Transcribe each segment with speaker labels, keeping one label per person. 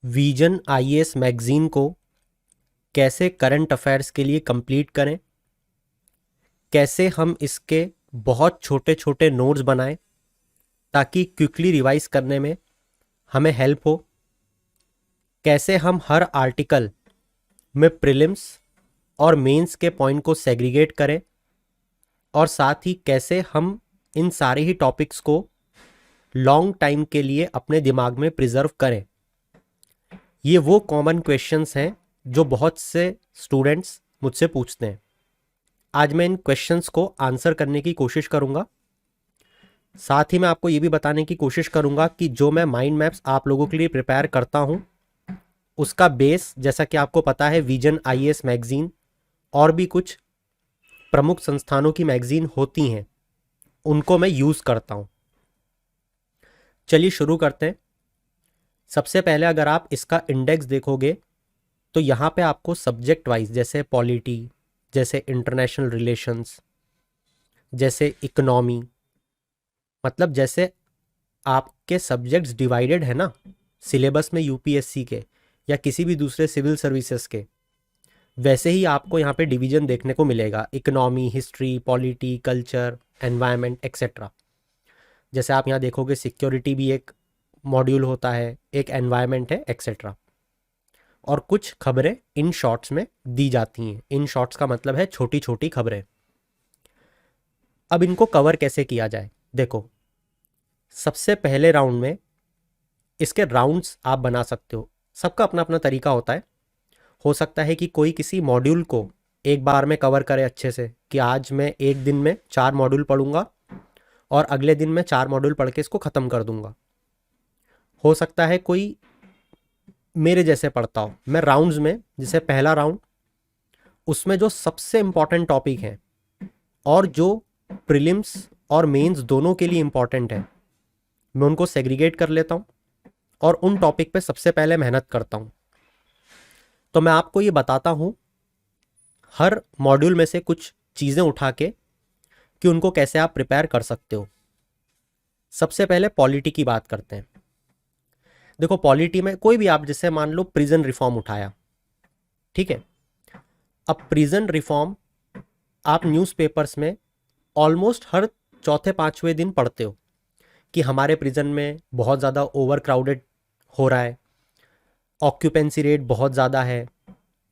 Speaker 1: Vision IAS magazine को कैसे current affairs के लिए कंप्लीट करें, कैसे हम इसके बहुत छोटे छोटे नोट्स बनाएं ताकि क्विकली रिवाइज करने में हमें हेल्प हो, कैसे हम हर आर्टिकल में प्रीलिम्स और मेंस के पॉइंट को सेग्रीगेट करें, और साथ ही कैसे हम इन सारे ही टॉपिक्स को लॉन्ग टाइम के लिए अपने दिमाग में प्रिजर्व करें। ये वो कॉमन क्वेश्चंस हैं जो बहुत से स्टूडेंट्स मुझसे पूछते हैं। आज मैं इन क्वेश्चंस को आंसर करने की कोशिश करूंगा। साथ ही मैं आपको ये भी बताने की कोशिश करूंगा कि जो मैं माइंड मैप्स आप लोगों के लिए प्रिपेयर करता हूं उसका बेस, जैसा कि आपको पता है, विजन आईएएस मैगजीन और भी कुछ प्रमुख संस्थानों की मैगजीन होती हैं, उनको मैं यूज़ करता हूं। चलिए शुरू करते हैं। सबसे पहले अगर आप इसका इंडेक्स देखोगे तो यहाँ पे आपको सब्जेक्ट वाइज, जैसे पॉलिटी, जैसे इंटरनेशनल रिलेशंस, जैसे इकोनॉमी, मतलब जैसे आपके सब्जेक्ट्स डिवाइडेड है ना सिलेबस में यूपीएससी के या किसी भी दूसरे सिविल सर्विसेज के, वैसे ही आपको यहाँ पे डिवीजन देखने को मिलेगा। Economy, history, polity, culture, environment etcetera. जैसे आप यहाँ देखोगे सिक्योरिटी भी एक मॉड्यूल होता है, एक एनवायरनमेंट है एक्सेट्रा। और कुछ खबरें इन शॉर्ट्स में दी जाती हैं। इन शॉर्ट्स का मतलब है छोटी छोटी खबरें। अब इनको कवर कैसे किया जाए, देखो सबसे पहले राउंड में इसके राउंड्स आप बना सकते हो। सबका अपना अपना तरीका होता है। हो सकता है कि कोई किसी मॉड्यूल को एक बार में कवर करे अच्छे से, कि आज मैं एक दिन में 4 मॉड्यूल पढ़ूंगा और अगले दिन मैं 4 मॉड्यूल पढ़ के इसको ख़त्म कर दूंगा। हो सकता है कोई मेरे जैसे पढ़ता हो। मैं राउंड्स में, जैसे पहला राउंड, उसमें जो सबसे इंपॉर्टेंट टॉपिक हैं और जो प्रीलिम्स और मेंस दोनों के लिए इंपॉर्टेंट है, मैं उनको सेग्रीगेट कर लेता हूँ और उन टॉपिक पे सबसे पहले मेहनत करता हूँ। तो मैं आपको ये बताता हूँ हर मॉड्यूल में से कुछ चीज़ें उठा के कि उनको कैसे आप प्रिपेयर कर सकते हो। सबसे पहले पॉलिटी की बात करते हैं। देखो पॉलिटी में कोई भी आप, जैसे मान लो प्रिजन रिफॉर्म उठाया, ठीक है। अब प्रिजन रिफॉर्म आप न्यूज़पेपर्स में ऑलमोस्ट हर चौथे पांचवें दिन पढ़ते हो कि हमारे प्रिजन में बहुत ज़्यादा ओवर क्राउडेड हो रहा है, ऑक्यूपेंसी रेट बहुत ज़्यादा है,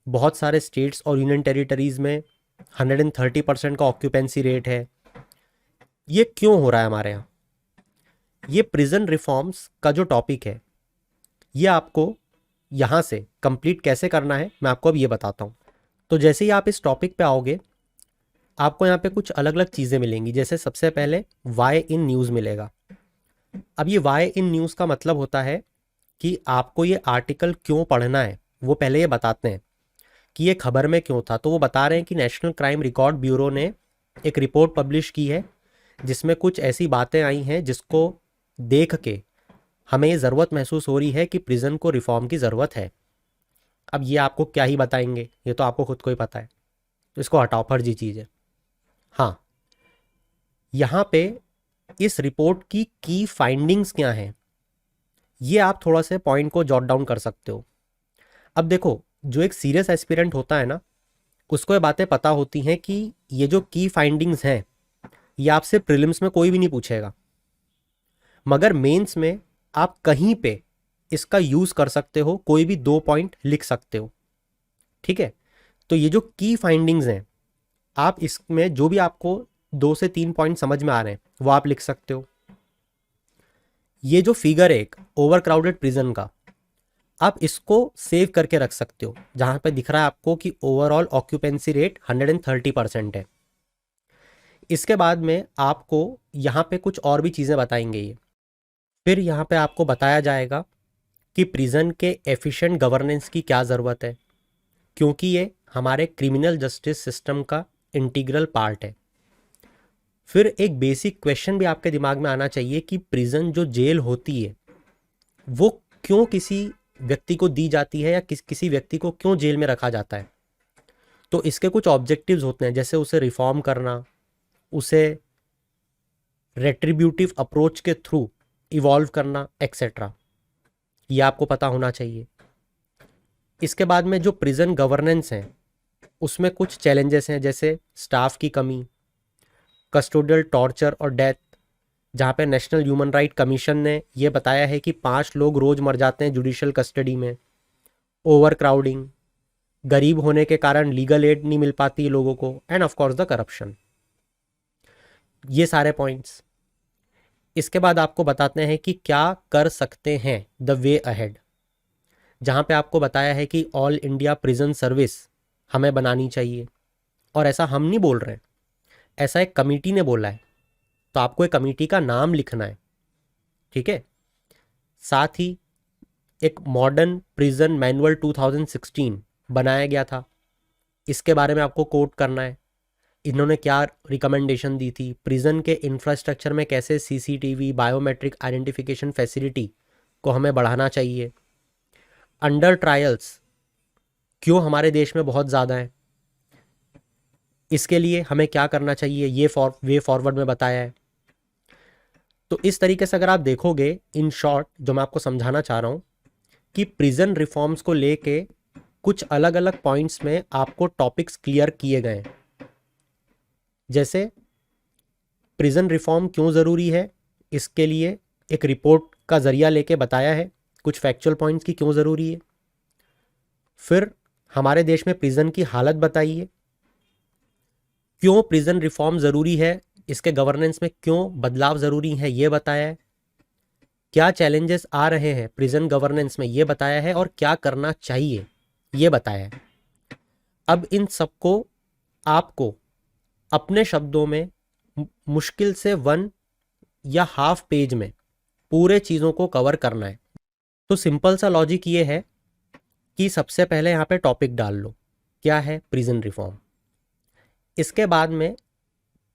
Speaker 1: बहुत सारे स्टेट्स और यूनियन टेरिटरीज़ में 130% का ऑक्यूपेंसी रेट है। ये क्यों हो रहा है हमारे यहाँ? ये प्रिजन रिफॉर्म्स का जो टॉपिक है, ये आपको यहाँ से कंप्लीट कैसे करना है मैं आपको अब ये बताता हूँ। तो जैसे ही आप इस टॉपिक पे आओगे, आपको यहाँ पे कुछ अलग अलग चीज़ें मिलेंगी। जैसे सबसे पहले वाई इन न्यूज़ मिलेगा। अब ये वाई इन न्यूज़ का मतलब होता है कि आपको ये आर्टिकल क्यों पढ़ना है, वो पहले ये बताते हैं कि ये खबर में क्यों था। तो वो बता रहे हैं कि नेशनल क्राइम रिकॉर्ड ब्यूरो ने एक रिपोर्ट पब्लिश की है जिसमें कुछ ऐसी बातें आई हैं जिसको देख के हमें ये ज़रूरत महसूस हो रही है कि प्रिजन को रिफॉर्म की ज़रूरत है। अब ये आपको क्या ही बताएंगे, ये तो आपको खुद को ही पता है, तो इसको हटाओ, फर्जी चीज़ है। हाँ, यहाँ पे इस रिपोर्ट की फाइंडिंग्स क्या हैं, ये आप थोड़ा से पॉइंट को जॉट डाउन कर सकते हो। अब देखो, जो एक सीरियस एस्पिरेंट होता है ना, उसको ये बातें पता होती हैं कि ये जो की फाइंडिंग्स हैं ये आपसे प्रीलिम्स में कोई भी नहीं पूछेगा, मगर मेंस में आप कहीं पे इसका यूज़ कर सकते हो, कोई भी 2 पॉइंट लिख सकते हो, ठीक है। तो ये जो की फाइंडिंग्स हैं, आप इसमें जो भी आपको 2 से 3 पॉइंट समझ में आ रहे हैं वो आप लिख सकते हो। ये जो फिगर है एक ओवर क्राउडेड प्रिजन का, आप इसको सेव करके रख सकते हो, जहां पे दिख रहा है आपको कि ओवरऑल ऑक्यूपेंसी रेट 130% है। इसके बाद में आपको यहाँ पे कुछ और भी चीज़ें बताएंगे ये। फिर यहाँ पे आपको बताया जाएगा कि प्रिजन के एफिशिएंट गवर्नेंस की क्या ज़रूरत है, क्योंकि ये हमारे क्रिमिनल जस्टिस सिस्टम का इंटीग्रल पार्ट है। फिर एक बेसिक क्वेश्चन भी आपके दिमाग में आना चाहिए कि प्रिजन जो जेल होती है वो क्यों किसी व्यक्ति को दी जाती है, या किसी व्यक्ति को क्यों जेल में रखा जाता है। तो इसके कुछ ऑब्जेक्टिव्स होते हैं, जैसे उसे रिफॉर्म करना, उसे रेट्रीब्यूटिव अप्रोच के थ्रू इवॉल्व करना एक्सेट्रा। ये आपको पता होना चाहिए। इसके बाद में जो प्रिजन गवर्नेंस है उसमें कुछ चैलेंजेस हैं, जैसे स्टाफ की कमी, कस्टोडियल टॉर्चर और डेथ, जहाँ पे नेशनल ह्यूमन राइट कमीशन ने ये बताया है कि 5 लोग रोज मर जाते हैं जुडिशियल कस्टडी में, ओवर क्राउडिंग, गरीब होने के कारण लीगल एड नहीं मिल पाती लोगों को, end of course the corruption. ये सारे पॉइंट्स। इसके बाद आपको बताते हैं कि क्या कर सकते हैं, द वे अहेड, जहाँ पे आपको बताया है कि ऑल इंडिया प्रिजन सर्विस हमें बनानी चाहिए। और ऐसा हम नहीं बोल रहे, ऐसा एक कमेटी ने बोला है, तो आपको एक कमेटी का नाम लिखना है, ठीक है। साथ ही एक मॉडर्न प्रिजन मैनुअल 2016 बनाया गया था, इसके बारे में आपको कोट करना है। इन्होंने क्या रिकमेंडेशन दी थी, प्रिजन के इंफ्रास्ट्रक्चर में कैसे सीसीटीवी, बायोमेट्रिक आइडेंटिफिकेशन फैसिलिटी को हमें बढ़ाना चाहिए। अंडर ट्रायल्स क्यों हमारे देश में बहुत ज़्यादा है, इसके लिए हमें क्या करना चाहिए, ये वे फॉरवर्ड में बताया है। तो इस तरीके से अगर आप देखोगे, इन शॉर्ट जो मैं आपको समझाना चाह रहा हूँ कि प्रिजन रिफॉर्म्स को लेके कुछ अलग अलग पॉइंट्स में आपको टॉपिक्स क्लियर किए गए हैं। जैसे प्रिजन रिफॉर्म क्यों ज़रूरी है, इसके लिए एक रिपोर्ट का ज़रिया लेके बताया है, कुछ फैक्चुअल पॉइंट्स की क्यों ज़रूरी है। फिर हमारे देश में प्रिजन की हालत बताइए, क्यों प्रिजन रिफॉर्म ज़रूरी है, इसके गवर्नेंस में क्यों बदलाव ज़रूरी है ये बताया है, क्या चैलेंजेस आ रहे हैं प्रिजन गवर्नेंस में ये बताया है, और क्या करना चाहिए ये बताया है। अब इन सबको आपको अपने शब्दों में मुश्किल से 1 या हाफ पेज में पूरे चीज़ों को कवर करना है। तो सिंपल सा लॉजिक ये है कि सबसे पहले यहाँ पे टॉपिक डाल लो, क्या है प्रिजन रिफॉर्म। इसके बाद में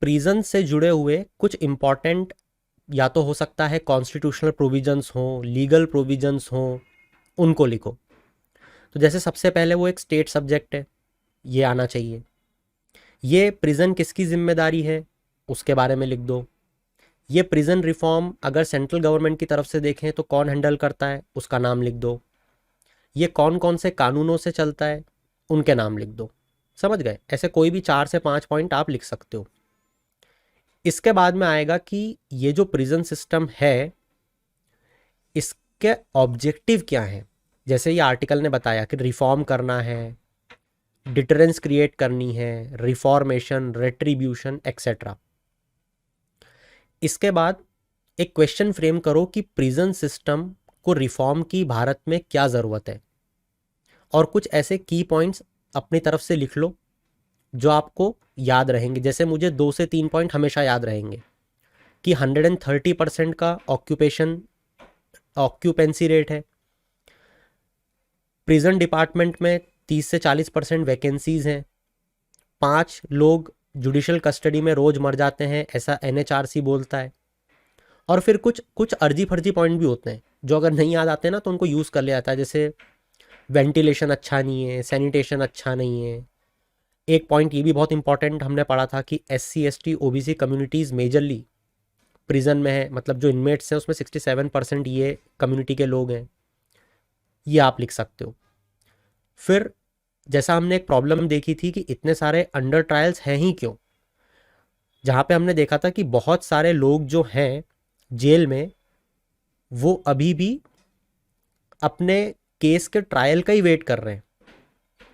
Speaker 1: प्रिजन से जुड़े हुए कुछ इम्पॉर्टेंट, या तो हो सकता है कॉन्स्टिट्यूशनल प्रोविजंस हों, लीगल प्रोविजंस हों, उनको लिखो। तो जैसे सबसे पहले वो एक स्टेट सब्जेक्ट है, ये आना चाहिए। ये प्रिजन किसकी जिम्मेदारी है, उसके बारे में लिख दो। ये प्रिजन रिफॉर्म अगर सेंट्रल गवर्नमेंट की तरफ से देखें तो कौन हैंडल करता है, उसका नाम लिख दो। ये कौन कौन से कानूनों से चलता है, उनके नाम लिख दो। समझ गए? ऐसे कोई भी 4 से 5 पॉइंट आप लिख सकते हो। इसके बाद में आएगा कि ये जो प्रिजन सिस्टम है इसके ऑब्जेक्टिव क्या हैं। जैसे ये आर्टिकल ने बताया कि रिफॉर्म करना है, डिटरेंस क्रिएट करनी है, रिफॉर्मेशन, रेट्रीब्यूशन एक्सेट्रा। इसके बाद एक क्वेश्चन फ्रेम करो कि प्रिजन सिस्टम को रिफॉर्म की भारत में क्या ज़रूरत है, और कुछ ऐसे की पॉइंट्स अपनी तरफ से लिख लो जो आपको याद रहेंगे। जैसे मुझे 2 से 3 पॉइंट हमेशा याद रहेंगे कि 130% का ऑक्यूपेंसी रेट है, प्रिजन डिपार्टमेंट में 30 से 40% वैकेंसीज हैं, 5 लोग जुडिशल कस्टडी में रोज मर जाते हैं, ऐसा NHRC बोलता है। और फिर कुछ अर्जी फर्जी पॉइंट भी होते हैं जो अगर नहीं याद आते ना तो उनको यूज़ कर लिया जाता है। जैसे वेंटिलेशन अच्छा नहीं है, सैनिटेशन अच्छा नहीं है। एक पॉइंट ये भी बहुत इंपॉर्टेंट हमने पढ़ा था कि SC ST OBC communities majorly prison में है, मतलब जो इनमेट्स हैं उसमें 67% ये कम्युनिटी के लोग हैं, ये आप लिख सकते हो। फिर जैसा हमने एक प्रॉब्लम देखी थी कि इतने सारे अंडर ट्रायल्स हैं ही क्यों, जहाँ पे हमने देखा था कि बहुत सारे लोग जो हैं जेल में वो अभी भी अपने केस के ट्रायल का ही वेट कर रहे हैं।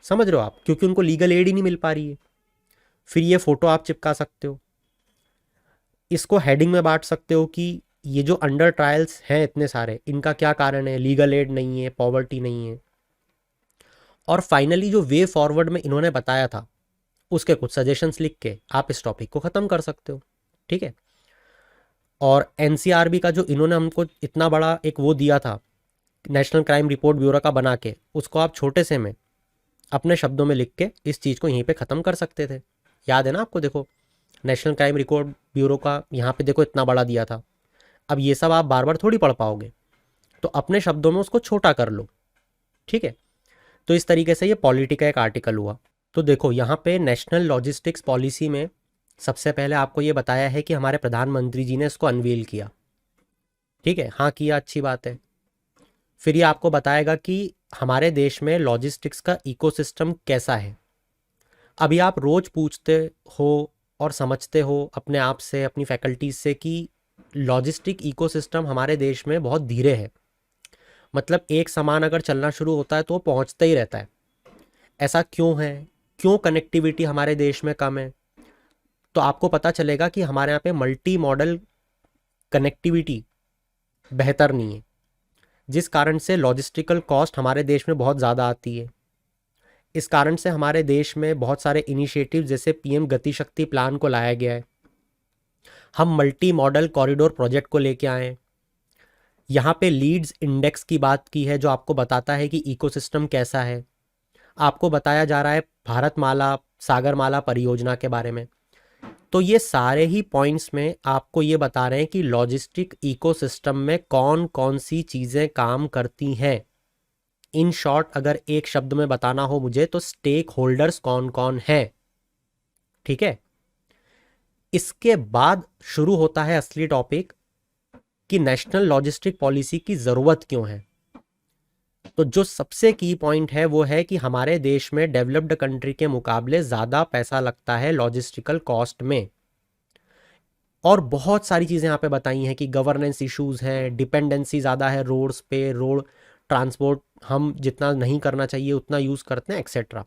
Speaker 1: समझ रहे हो आप, क्योंकि उनको लीगल एड ही नहीं मिल पा रही है। फिर ये फोटो आप चिपका सकते हो, इसको हेडिंग में बांट सकते हो कि ये जो अंडर ट्रायल्स हैं इतने सारे, इनका क्या कारण है, लीगल एड नहीं है, पॉवर्टी नहीं है। और फाइनली जो वे फॉरवर्ड में इन्होंने बताया था उसके कुछ सजेशंस लिख के आप इस टॉपिक को ख़त्म कर सकते हो, ठीक है। और NCRB का जो इन्होंने हमको इतना बड़ा एक वो दिया था नेशनल क्राइम रिपोर्ट ब्यूरो का बना के, उसको आप छोटे से में अपने शब्दों में लिख के इस चीज़ को यहीं पे ख़त्म कर सकते थे। याद है ना आपको? देखो नेशनल क्राइम रिकॉर्ड ब्यूरो का यहाँ पे देखो इतना बड़ा दिया था। अब ये सब आप बार बार थोड़ी पढ़ पाओगे, तो अपने शब्दों में उसको छोटा कर लो, ठीक है। तो इस तरीके से ये पॉलिटी का एक आर्टिकल हुआ। तो देखो यहाँ पे नेशनल लॉजिस्टिक्स पॉलिसी में सबसे पहले आपको ये बताया है कि हमारे प्रधानमंत्री जी ने इसको अनवील किया, ठीक है। हाँ किया, अच्छी बात है। फिर ये आपको बताएगा कि हमारे देश में लॉजिस्टिक्स का इकोसिस्टम कैसा है। अभी आप रोज पूछते हो और समझते हो अपने आप से, अपनी फैकल्टीज से, कि लॉजिस्टिक इकोसिस्टम हमारे देश में बहुत धीरे है। मतलब एक सामान अगर चलना शुरू होता है तो वो पहुंचता ही रहता है। ऐसा क्यों है? क्यों कनेक्टिविटी हमारे देश में कम है? तो आपको पता चलेगा कि हमारे यहाँ पे मल्टी मॉडल कनेक्टिविटी बेहतर नहीं है, जिस कारण से लॉजिस्टिकल कॉस्ट हमारे देश में बहुत ज़्यादा आती है। इस कारण से हमारे देश में बहुत सारे इनिशिएटिव जैसे पीएम गति शक्ति प्लान को लाया गया है। हम मल्टी मॉडल कॉरिडोर प्रोजेक्ट को लेके आए हैं। यहाँ पे लीड्स इंडेक्स की बात की है, जो आपको बताता है कि इकोसिस्टम कैसा है। आपको बताया जा रहा है भारतमाला, सागरमाला परियोजना के बारे में। तो ये सारे ही पॉइंट्स में आपको ये बता रहे हैं कि लॉजिस्टिक इकोसिस्टम में कौन कौन सी चीज़ें काम करती हैं। इन शॉर्ट अगर एक शब्द में बताना हो मुझे, तो स्टेक होल्डर्स कौन कौन है। ठीक है, इसके बाद शुरू होता है असली टॉपिक कि नेशनल लॉजिस्टिक पॉलिसी की ज़रूरत क्यों है। तो जो सबसे की पॉइंट है वो है कि हमारे देश में डेवलप्ड कंट्री के मुकाबले ज़्यादा पैसा लगता है लॉजिस्टिकल कॉस्ट में। और बहुत सारी चीज़ें यहाँ पे बताई हैं कि गवर्नेंस इश्यूज़ हैं, डिपेंडेंसी ज़्यादा है रोड्स पे, रोड ट्रांसपोर्ट हम जितना नहीं करना चाहिए उतना यूज़ करते हैं, एक्सेट्रा।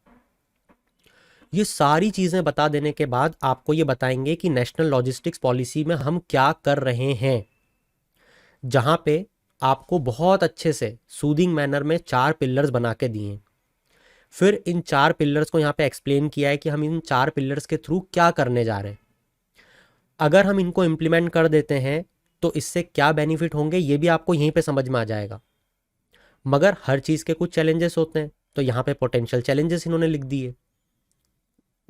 Speaker 1: ये सारी चीज़ें बता देने के बाद आपको ये बताएंगे कि नेशनल लॉजिस्टिक्स पॉलिसी में हम क्या कर रहे हैं, जहाँ पे आपको बहुत अच्छे से सूदिंग मैनर में 4 पिलर्स बना के दिए हैं। फिर इन 4 पिलर्स को यहाँ पे एक्सप्लेन किया है कि हम इन 4 पिलर्स के थ्रू क्या करने जा रहे हैं। अगर हम इनको इम्प्लीमेंट कर देते हैं तो इससे क्या बेनिफिट होंगे ये भी आपको यहीं पे समझ में आ जाएगा। मगर हर चीज़ के कुछ चैलेंजेस होते हैं, तो यहाँ पे पोटेंशियल चैलेंजेस इन्होंने लिख दिए।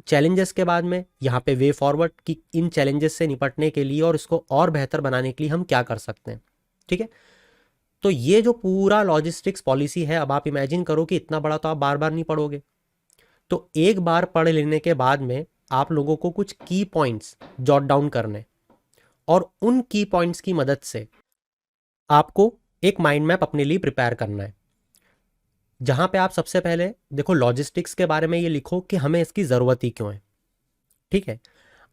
Speaker 1: चैलेंजेस के बाद में यहाँ पे वे फॉरवर्ड कि इन चैलेंजेस से निपटने के लिए और इसको और बेहतर बनाने के लिए हम क्या कर सकते हैं। ठीक है, तो ये जो पूरा लॉजिस्टिक्स पॉलिसी है, अब आप इमेजिन करो कि इतना बड़ा तो आप बार बार नहीं पढ़ोगे। तो एक बार पढ़ लेने के बाद में आप लोगों को कुछ की पॉइंट्स जॉट डाउन करने, और उन की पॉइंट्स की मदद से आपको एक माइंड मैप अपने लिए प्रिपेयर करना है, जहां पे आप सबसे पहले देखो लॉजिस्टिक्स के बारे में ये लिखो कि हमें इसकी ज़रूरत ही क्यों है। ठीक है,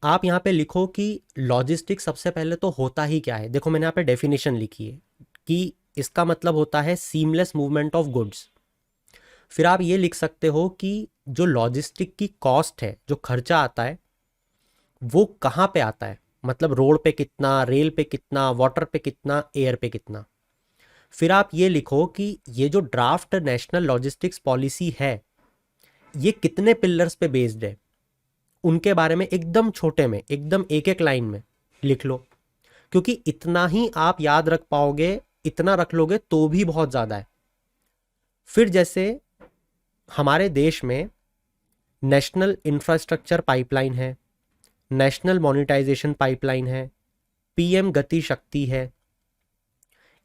Speaker 1: आप यहाँ पे लिखो कि लॉजिस्टिक्स सबसे पहले तो होता ही क्या है। देखो मैंने यहाँ पे डेफिनेशन लिखी है कि इसका मतलब होता है सीमलेस मूवमेंट ऑफ गुड्स। फिर आप ये लिख सकते हो कि जो लॉजिस्टिक की कॉस्ट है, जो खर्चा आता है, वो कहाँ पे आता है, मतलब रोड पे कितना, रेल पे कितना, वाटर पे कितना, एयर पे कितना। फिर आप ये लिखो कि ये जो ड्राफ्ट नेशनल लॉजिस्टिक्स पॉलिसी है ये कितने पिलर्स पे बेस्ड है, उनके बारे में एकदम छोटे में, एकदम एक एक लाइन में लिख लो। क्योंकि इतना ही आप याद रख पाओगे, इतना रख लोगे तो भी बहुत ज़्यादा है। फिर जैसे हमारे देश में नेशनल इंफ्रास्ट्रक्चर पाइपलाइन है, नेशनल मोनेटाइजेशन पाइपलाइन है, पीएम गति शक्ति है,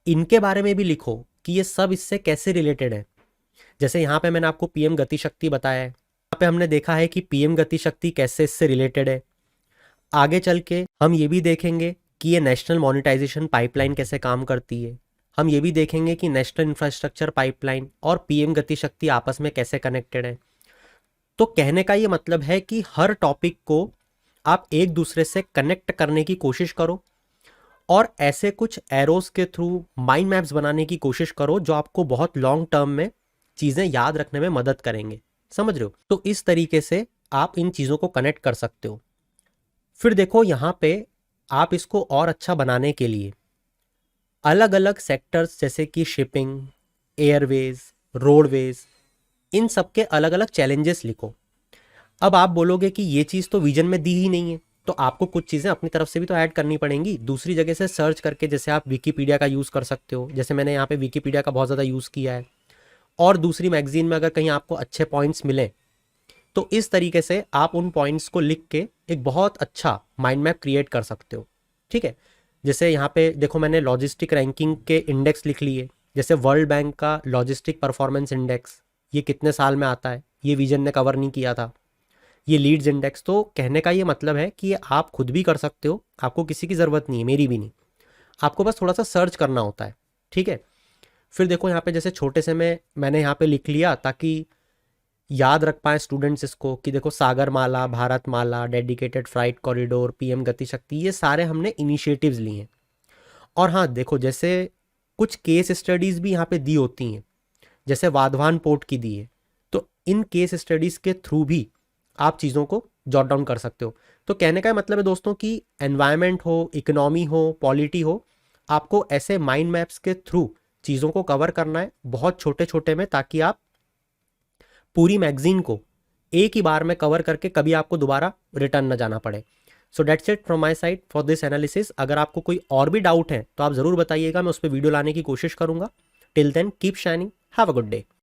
Speaker 1: इनके बारे में भी लिखो कि ये सब इससे कैसे रिलेटेड है। जैसे यहाँ पे मैंने आपको पीएम गति शक्ति बताया है, यहाँ पे हमने देखा है कि पीएम गति शक्ति कैसे इससे रिलेटेड है। आगे चल के हम ये भी देखेंगे कि ये नेशनल मोनेटाइजेशन पाइपलाइन कैसे काम करती है। हम ये भी देखेंगे कि नेशनल इंफ्रास्ट्रक्चर पाइपलाइन और पीएम गति शक्ति आपस में कैसे कनेक्टेड है। तो कहने का ये मतलब है कि हर टॉपिक को आप एक दूसरे से कनेक्ट करने की कोशिश करो, और ऐसे कुछ एरोस के थ्रू माइंड मैप्स बनाने की कोशिश करो जो आपको बहुत लॉन्ग टर्म में चीज़ें याद रखने में मदद करेंगे। समझ रहे हो? तो इस तरीके से आप इन चीज़ों को कनेक्ट कर सकते हो। फिर देखो यहाँ पे आप इसको और अच्छा बनाने के लिए अलग अलग सेक्टर्स जैसे कि शिपिंग, एयरवेज, रोडवेज, इन सब के अलग अलग चैलेंजेस लिखो। अब आप बोलोगे कि ये चीज़ तो विजन में दी ही नहीं है, तो आपको कुछ चीज़ें अपनी तरफ से भी तो ऐड करनी पड़ेंगी, दूसरी जगह से सर्च करके। जैसे आप विकीपीडिया का यूज़ कर सकते हो, जैसे मैंने यहाँ पे विकीपीडिया का बहुत ज़्यादा यूज़ किया है, और दूसरी मैगजीन में अगर कहीं आपको अच्छे पॉइंट्स मिले तो इस तरीके से आप उन पॉइंट्स को लिख के एक बहुत अच्छा माइंड मैप क्रिएट कर सकते हो। ठीक है, जैसे यहाँ पे देखो मैंने लॉजिस्टिक रैंकिंग के इंडेक्स लिख लिए। जैसे वर्ल्ड बैंक का लॉजिस्टिक परफॉर्मेंस इंडेक्स, ये कितने साल में आता है, ये विजन ने कवर नहीं किया था। ये लीड्स इंडेक्स, तो कहने का ये मतलब है कि ये आप खुद भी कर सकते हो, आपको किसी की ज़रूरत नहीं है, मेरी भी नहीं, आपको बस थोड़ा सा सर्च करना होता है। ठीक है, फिर देखो यहाँ पे जैसे छोटे से मैंने यहाँ पे लिख लिया ताकि याद रख पाए स्टूडेंट्स इसको, कि देखो Sagarmala, Bharatmala, dedicated freight corridor, PM Gati Shakti, ये सारे हमने इनिशिएटिव्स लिए हैं। और हाँ देखो, जैसे कुछ केस स्टडीज़ भी यहाँ पे दी होती हैं, जैसे वाधवान पोर्ट की दी है, तो इन केस स्टडीज़ के थ्रू भी आप चीज़ों को जॉट डाउन कर सकते हो। तो कहने का मतलब है दोस्तों कि एनवायरनमेंट हो, इकोनॉमी हो, पॉलिटी हो, आपको ऐसे माइंड मैप्स के थ्रू चीज़ों को कवर करना है बहुत छोटे छोटे में, ताकि आप पूरी मैगजीन को एक ही बार में कवर करके कभी आपको दोबारा रिटर्न न जाना पड़े। So that's it from my side for this analysis. अगर आपको कोई और भी डाउट है तो आप ज़रूर बताइएगा, मैं उस पर वीडियो लाने की कोशिश करूंगा। Till then keep shining, have a good day.